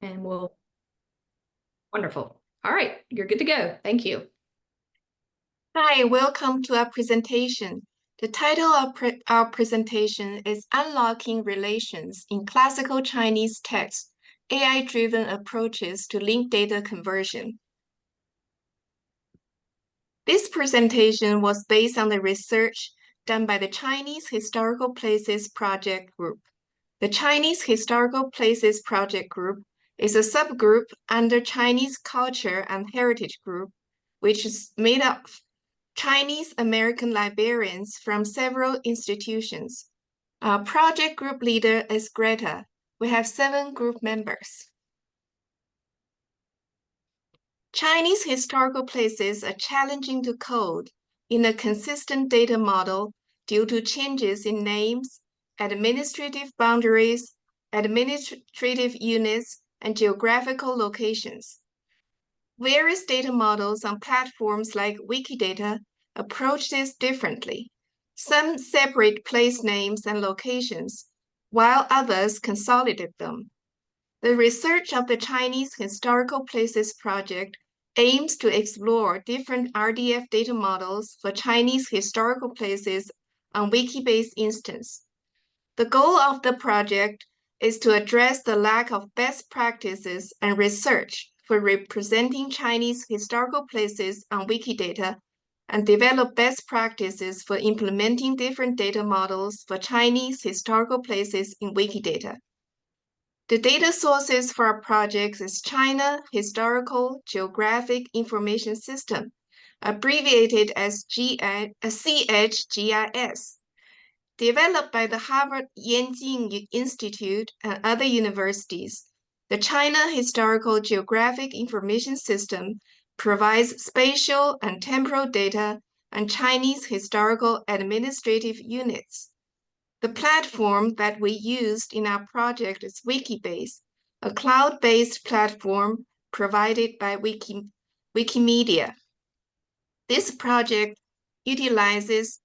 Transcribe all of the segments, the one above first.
And wonderful. All right, you're good to go. Thank you. Hi, welcome to our presentation. The title of our presentation is Unlocking Relations in Classical Chinese Text, AI-Driven Approaches to Linked Data Conversion. This presentation was based on the research done by the Chinese Historical Places Project Group. The Chinese Historical Places Project Group is a subgroup under Chinese Culture and Heritage Group, which is made up of Chinese American librarians from several institutions. Our project group leader is Greta. We have 7 group members. Chinese historical places are challenging to code in a consistent data model due to changes in names, administrative boundaries, administrative units, and geographical locations. Various data models on platforms like Wikidata approach this differently. Some separate place names and locations, while others consolidate them. The research of the Chinese Historical Places Project aims to explore different RDF data models for Chinese historical places on Wikibase instance. The goal of the project is to address the lack of best practices and research for representing Chinese historical places on Wikidata and develop best practices for implementing different data models for Chinese historical places in Wikidata. The data sources for our projects is China Historical Geographic Information System, abbreviated as CHGIS, developed by the Harvard Yanjing Institute and other universities. The China Historical Geographic Information System provides spatial and temporal data on Chinese historical administrative units. The platform that we used in our project is Wikibase, a cloud-based platform provided by Wikimedia. This project utilizes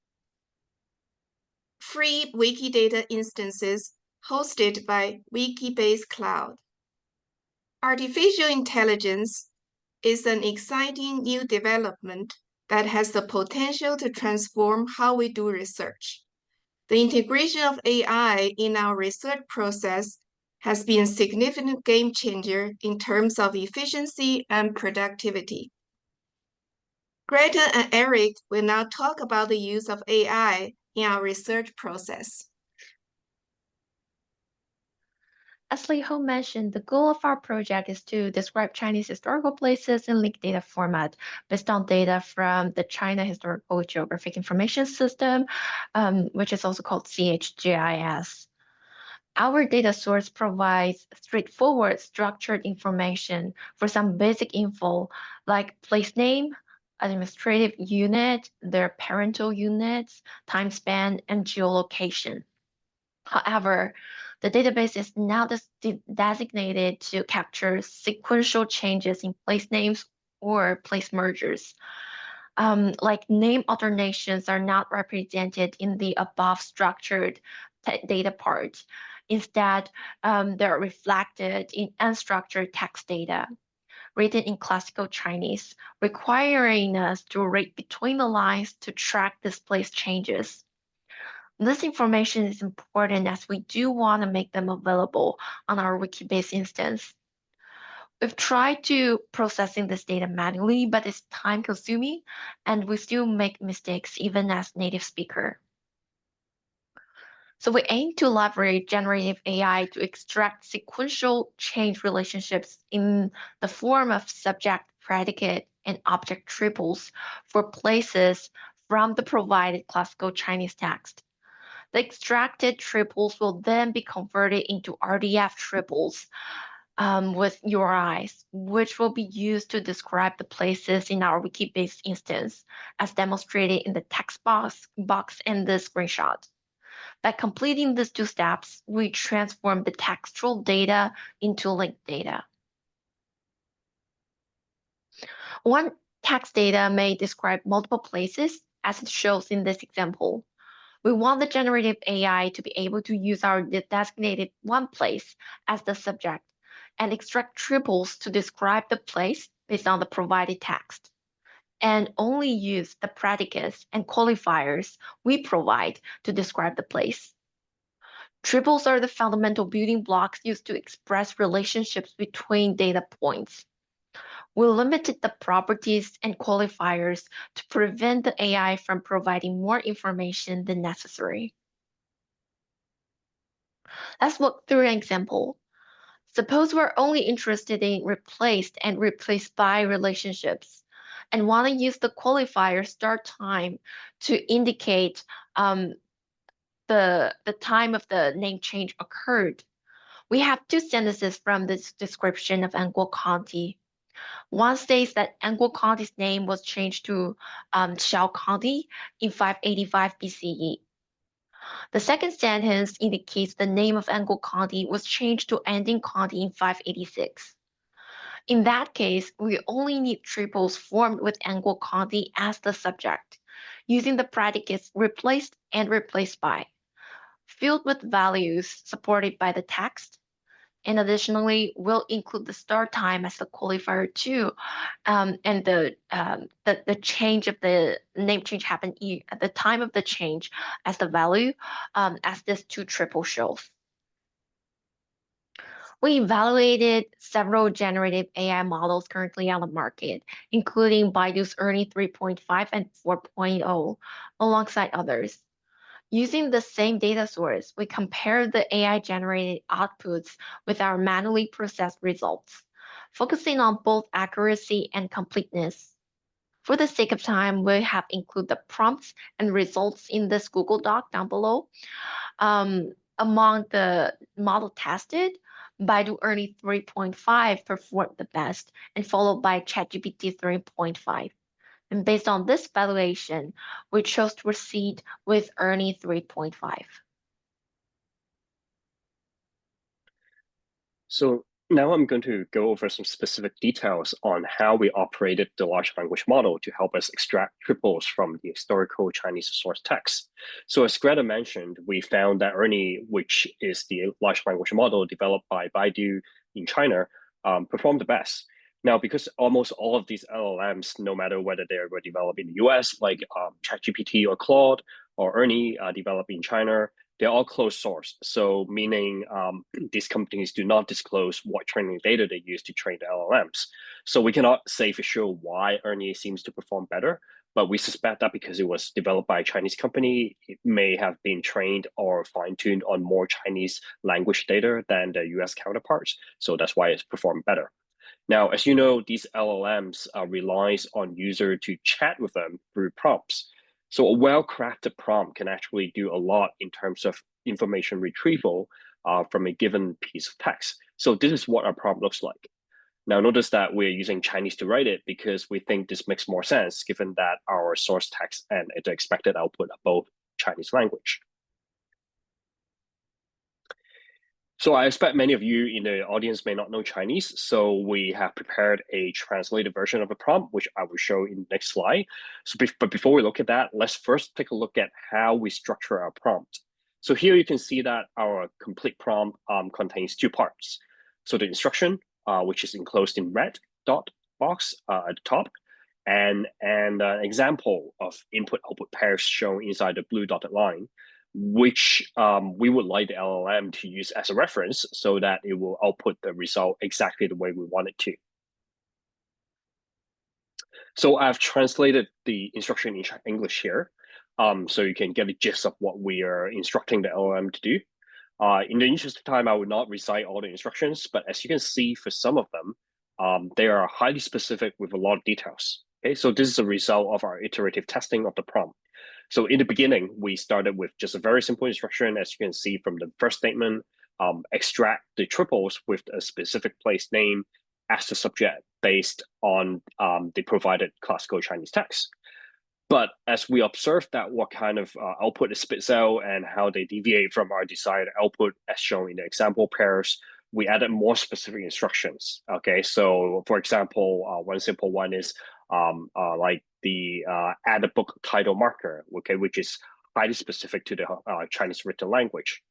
free Wikidata instances hosted by Wikibase Cloud. Artificial intelligence is an exciting new development that has the potential to transform how we do research. The integration of AI in our research process has been a significant game changer in terms of efficiency and productivity. Greta and Eric will now talk about the use of AI in our research process. As Li Hong mentioned, the goal of our project is to describe Chinese historical places in linked data format based on data from the China Historical Geographic Information System, which is also called CHGIS. Our data source provides straightforward structured information for some basic info like place name, administrative unit, their parental units, time span, and geolocation. However, the database is now designated to capture sequential changes in place names or place mergers. Like name alternations are not represented in the above structured data part. Instead, they're reflected in unstructured text data written in classical Chinese, requiring us to read between the lines to track displaced changes. This information is important as we do want to make them available on our Wikibase instance. We've tried to processing this data manually, but it's time consuming and we still make mistakes even as native speaker. So we aim to leverage generative AI to extract sequential change relationships in the form of subject, predicate, and object triples for places from the provided classical Chinese text. The extracted triples will then be converted into RDF triples with URIs, which will be used to describe the places in our Wikibase instance, as demonstrated in the text box in the screenshot. By completing these 2 steps, we transform the textual data into linked data. One text data may describe multiple places, as it shows in this example. We want the generative AI to be able to use our designated one place as the subject, and extract triples to describe the place based on the provided text, and only use the predicates and qualifiers we provide to describe the place. Triples are the fundamental building blocks used to express relationships between data points. We limited the properties and qualifiers to prevent the AI from providing more information than necessary. Let's walk through an example. Suppose we're only interested in replaced and replaced by relationships and want to use the qualifier start time to indicate the time of the name change occurred. We have two sentences from this description of Nguyen County. One states that Nguyen County's name was changed to Xiao County in 585 BCE. The second sentence indicates the name of Nguyen County was changed to Anding County in 586. In that case, we only need triples formed with Nguyen County as the subject, using the predicates replaced and replaced by, filled with values supported by the text. And additionally, we'll include the start time as the qualifier too, and the change of the name change happened at the time of the change as the value, as this two triple shows. We evaluated several generative AI models currently on the market, including Baidu's ERNIE 3.5 and 4.0, alongside others. Using the same data source, we compared the AI-generated outputs with our manually processed results, focusing on both accuracy and completeness. For the sake of time, we have included the prompts and results in this Google Doc down below. Among the model tested, Baidu ERNIE 3.5 performed the best, and followed by ChatGPT 3.5. And based on this valuation, we chose to proceed with ERNIE 3.5. So now I'm going to go over some specific details on how we operated the large language model to help us extract triples from the historical Chinese source text. So as Greta mentioned, we found that ERNIE, which is the large language model developed by Baidu in China, performed the best. Now, because almost all of these LLMs, no matter whether they were developed in the US, like ChatGPT or Claude, or ERNIE developed in China, they're all closed source. So meaning these companies do not disclose what training data they use to train the LLMs. So we cannot say for sure why ERNIE seems to perform better, but we suspect that because it was developed by a Chinese company, it may have been trained or fine-tuned on more Chinese language data than the US counterparts. So that's why it's performed better. Now, as you know, these LLMs relies on user to chat with them through prompts. So a well-crafted prompt can actually do a lot in terms of information retrieval from a given piece of text. So this is what our prompt looks like. Now, notice that we're using Chinese to write it because we think this makes more sense given that our source text and the expected output are both Chinese language. So I expect many of you in the audience may not know Chinese, so we have prepared a translated version of the prompt, which I will show in the next slide. So but before we look at that, let's first take a look at how we structure our prompt. So here you can see that our complete prompt contains two parts. So the instruction, which is enclosed in red dot box at the top, and an example of input-output pairs shown inside the blue dotted line, which we would like the LLM to use as a reference so that it will output the result exactly the way we want it to. So I've translated the instruction in English here, so you can get a gist of what we are instructing the LLM to do. In the interest of time, I will not recite all the instructions, but as you can see for some of them, they are highly specific with a lot of details. Okay, so this is a result of our iterative testing of the prompt. So in the beginning, we started with just a very simple instruction, as you can see from the first statement, extract the triples with a specific place name as the subject based on the provided classical Chinese text. But as we observed that what kind of output it spits out and how they deviate from our desired output as shown in the example pairs, we added more specific instructions. Okay, so for example, one simple one is like the add a book title marker, okay, which is highly specific to the Chinese written language.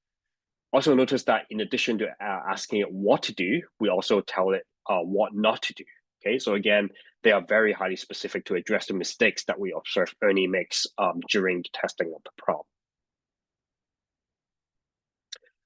Also notice that in addition to asking it what to do, we also tell it what not to do. Okay, so again, they are very highly specific to address the mistakes that we observe Ernie makes during the testing of the prompt.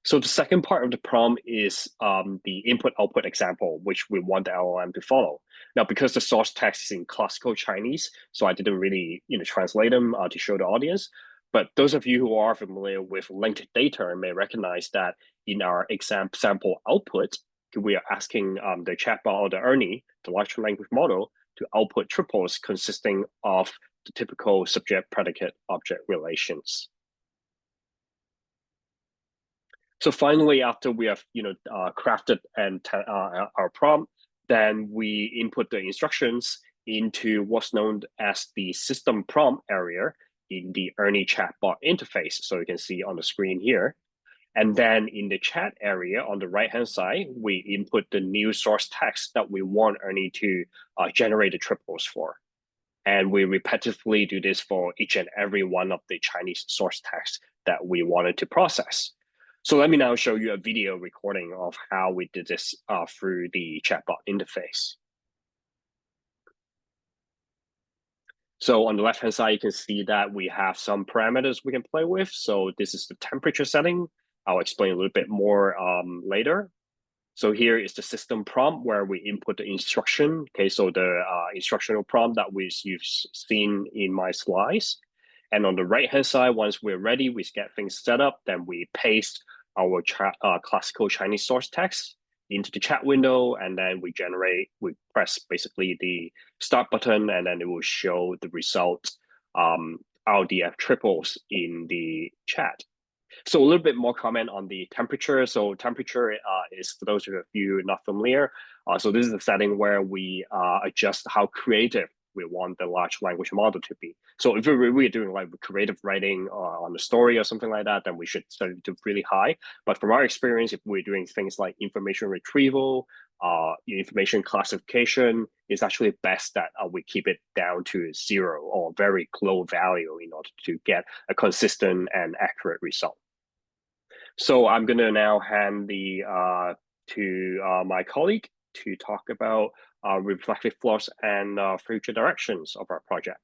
So the second part of the prompt is the input-output example, which we want the LLM to follow. Now, because the source text is in classical Chinese, so I didn't really translate them to show the audience. But those of you who are familiar with linked data may recognize that in our example output, we are asking the chatbot or the Ernie, the large language model, to output triples consisting of the typical subject-predicate-object relations. So finally, after we have crafted and our prompt, then we input the instructions into what's known as the system prompt area in the Ernie chatbot interface. So you can see on the screen here. And then in the chat area on the right-hand side, we input the new source text that we want Ernie to generate the triples for. And we repetitively do this for each and every one of the Chinese source text that we wanted to process. So let me now show you a video recording of how we did this through the chatbot interface. So on the left-hand side, you can see that we have some parameters we can play with. So this is the temperature setting. I'll explain a little bit more later. So here is the system prompt where we input the instruction. Okay, so the instructional prompt that you've seen in my slides. And on the right-hand side, once we're ready, we get things set up, then we paste our classical Chinese source text into the chat window, and then we press basically the start button, and then it will show the result RDF triples in the chat. So a little bit more comment on the temperature. So temperature is, for those of you not familiar, so this is the setting where we adjust how creative we want the large language model to be. So if we're doing like creative writing on the story or something like that, then we should set it to really high. But from our experience, if we're doing things like information retrieval, information classification, it's actually best that we keep it down to 0 or very low value in order to get a consistent and accurate result. So I'm going to now hand to my colleague to talk about reflective flaws and future directions of our project.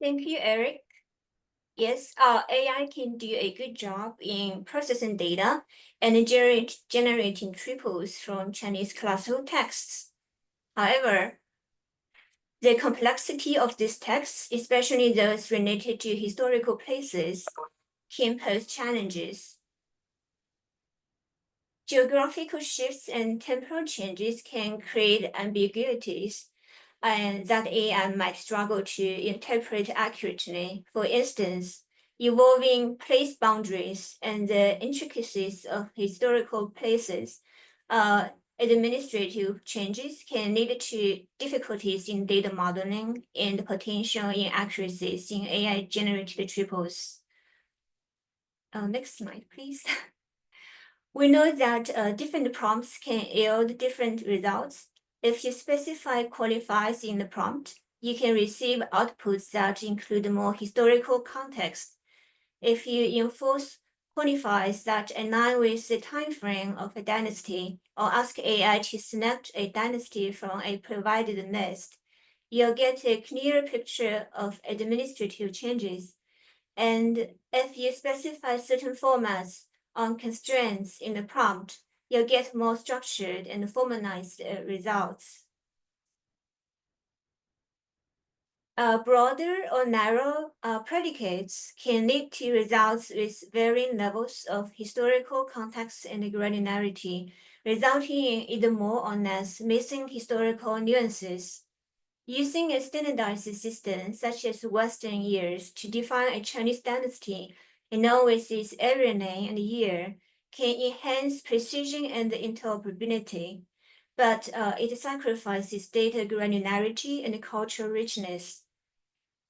Thank you, Eric. Yes, AI can do a good job in processing data and generating triples from Chinese classical texts. However, the complexity of these texts, especially those related to historical places, can pose challenges. Geographical shifts and temporal changes can create ambiguities and that AI might struggle to interpret accurately. For instance, evolving place boundaries and the intricacies of historical places, administrative changes can lead to difficulties in data modeling and potential inaccuracies in AI-generated triples. Next slide, please. We know that different prompts can yield different results. If you specify qualifiers in the prompt, you can receive outputs that include more historical context. If you enforce qualifiers that align with the time frame of a dynasty or ask AI to select a dynasty from a provided list, you'll get a clearer picture of administrative changes. And if you specify certain formats on constraints in the prompt, you'll get more structured and formalized results. Broader or narrow predicates can lead to results with varying levels of historical context and granularity, resulting in either more or less missing historical nuances. Using a standardized system such as Western years to define a Chinese dynasty, along with its area name and year, can enhance precision and interoperability, but it sacrifices data granularity and cultural richness.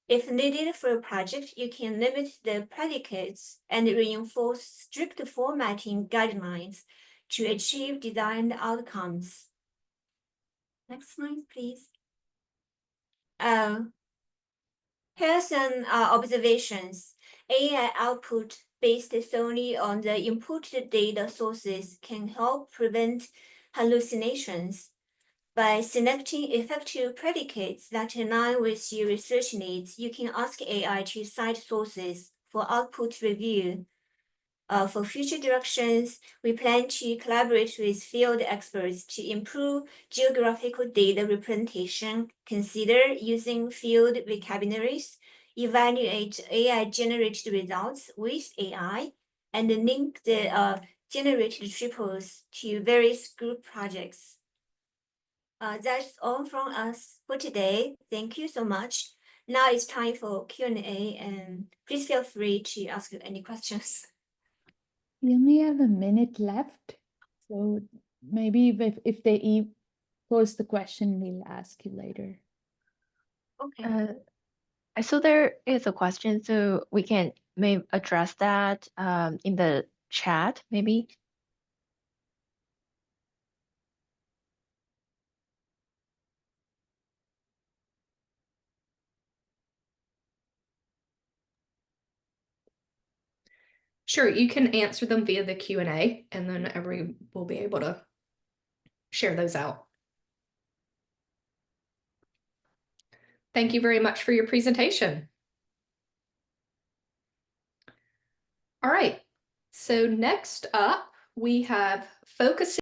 If needed for a project, you can limit the predicates and reinforce strict formatting guidelines to achieve desired outcomes. Next slide, please. Here are some observations. AI output based solely on the inputted data sources can help prevent hallucinations. By selecting effective predicates that align with your research needs, you can ask AI to cite sources for output review. For future directions, we plan to collaborate with field experts to improve geographical data representation, consider using field vocabularies, evaluate AI-generated results with AI, and link the generated triples to various group projects. That's all from us for today. Thank you so much. Now it's time for Q&A, and please feel free to ask any questions. We only have a minute left, so maybe if they pose the question, we'll ask you later. Okay. So there is a question, so we can maybe address that in the chat, maybe. Sure, you can answer them via the Q&A, and then everyone will be able to share those out. Thank you very much for your presentation. All right, so next up, we have focusing